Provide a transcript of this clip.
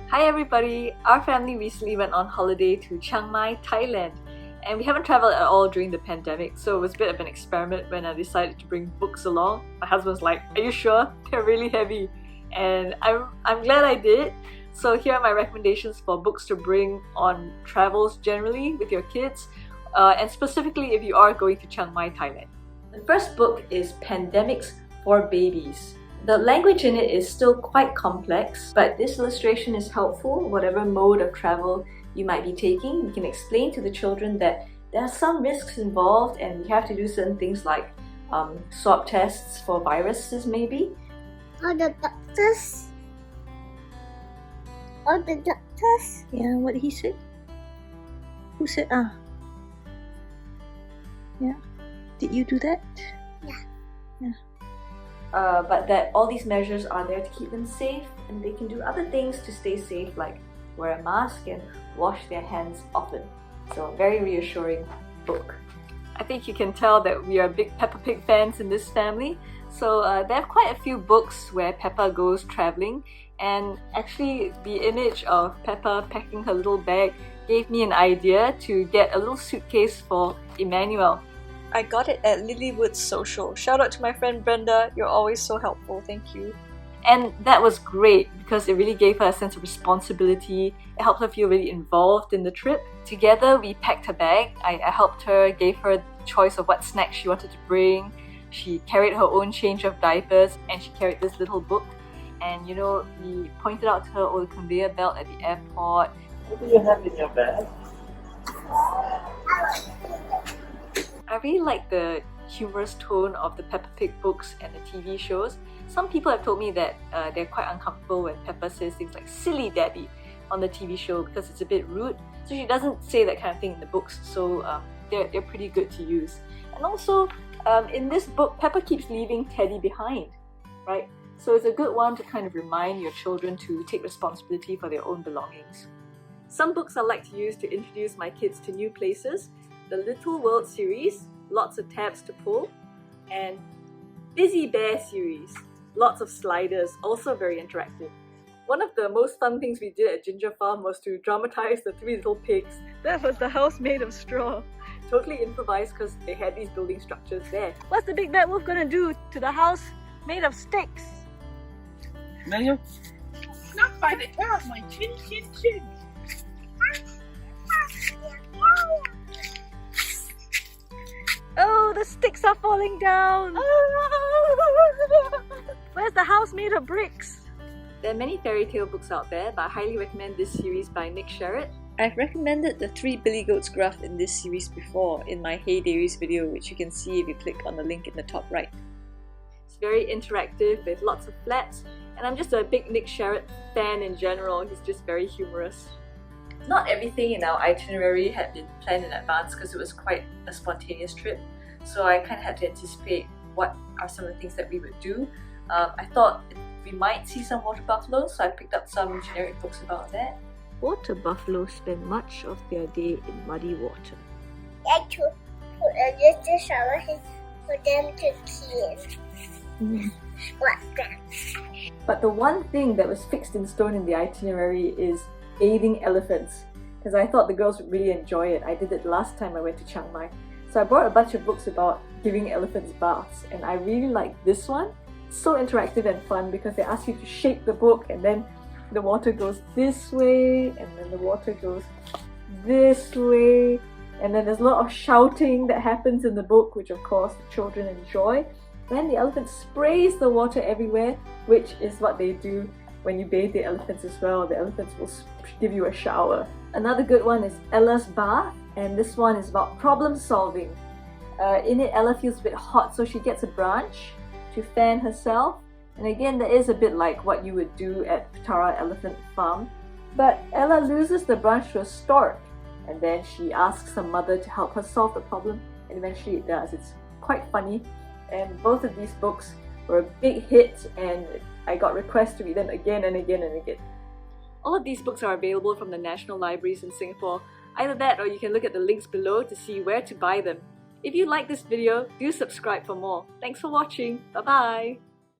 Hi everybody! Our family recently went on holiday to Chiang Mai, Thailand. And we haven't traveled at all during the pandemic, so it was a bit of an experiment when I decided to bring books along. My husband's like, "Are you sure? They're really heavy." And I'm glad I did. So here are my recommendations for books to bring on travels generally with your kids, and specifically if you are going to Chiang Mai, Thailand. The first book is Pandemics for Babies. The language in it is still quite complex, but this illustration is helpful. Whatever mode of travel you might be taking, you can explain to the children that there are some risks involved and you have to do certain things like swab tests for viruses maybe. Or the doctors? Or the doctors? Yeah, what did he say? Who said Yeah. Did you do that? Yeah. Yeah. But that all these measures are there to keep them safe, and they can do other things to stay safe, like wear a mask and wash their hands often. So very reassuring book. I think you can tell that we are big Peppa Pig fans in this family. So there are quite a few books where Peppa goes traveling, and actually the image of Peppa packing her little bag gave me an idea to get a little suitcase for Emmanuel. I got it at Lilywood Social. Shout out to my friend Brenda, you're always so helpful, thank you. And that was great because it really gave her a sense of responsibility. It helped her feel really involved in the trip. Together we packed her bag. I helped her, gave her the choice of what snacks she wanted to bring. She carried her own change of diapers and she carried this little book. And you know, we pointed out to her the conveyor belt at the airport. What do you have in your bag? I really like the humorous tone of the Peppa Pig books and the TV shows. Some people have told me that they're quite uncomfortable when Peppa says things like "silly daddy" on the TV show because it's a bit rude. So she doesn't say that kind of thing in the books, so they're pretty good to use. And also, in this book, Peppa keeps leaving Teddy behind, right? So it's a good one to kind of remind your children to take responsibility for their own belongings. Some books I like to use to introduce my kids to new places: the Little World series, lots of tabs to pull, and Bizzy Bear series, lots of sliders, also very interactive. One of the most fun things we did at Ginger Farm was to dramatize the three little pigs. That was the house made of straw. Totally improvised because they had these building structures there. What's the big bad wolf gonna do to the house made of sticks? Manuel? Not by the hair of my chin chin chin. Oh, the sticks are falling down! Where's the house made of bricks? There are many fairy tale books out there, but I highly recommend this series by Sharratt. I've recommended the Threebilly Goats graph in this series before in my Hey Dairies video, which you can see if you click on the link in the top right. It's very interactive with lots of flats, and I'm just a big Sharratt fan in general. He's just very humorous. Not everything in our itinerary had been planned in advance because it was quite a spontaneous trip, so I kind of had to anticipate what are some of the things that we would do. I thought we might see some water buffaloes, so I picked up some generic books about that. Water buffaloes spend much of their day in muddy water. I to put a little shower head for them to clean. What that? But the one thing that was fixed in stone in the itinerary is bathing elephants, because I thought the girls would really enjoy it. I did it last time I went to Chiang Mai. So I brought a bunch of books about giving elephants baths, and I really like this one. It's so interactive and fun because they ask you to shake the book and then the water goes this way and then the water goes this way, and then there's a lot of shouting that happens in the book, which of course the children enjoy. Then the elephant sprays the water everywhere, which is what they do when you bathe the elephants as well. The elephants will give you a shower. Another good one is Ella's Bath, and this one is about problem solving. In it, Ella feels a bit hot, so she gets a branch to fan herself. And again, that is a bit like what you would do at Patara Elephant Farm. But Ella loses the branch to a stork, and then she asks her mother to help her solve the problem, and eventually it does. It's quite funny, and both of these books were a big hit, and I got requests to read them again and again and again. All of these books are available from the National Libraries in Singapore. Either that, or you can look at the links below to see where to buy them. If you like this video, do subscribe for more. Thanks for watching. Bye bye!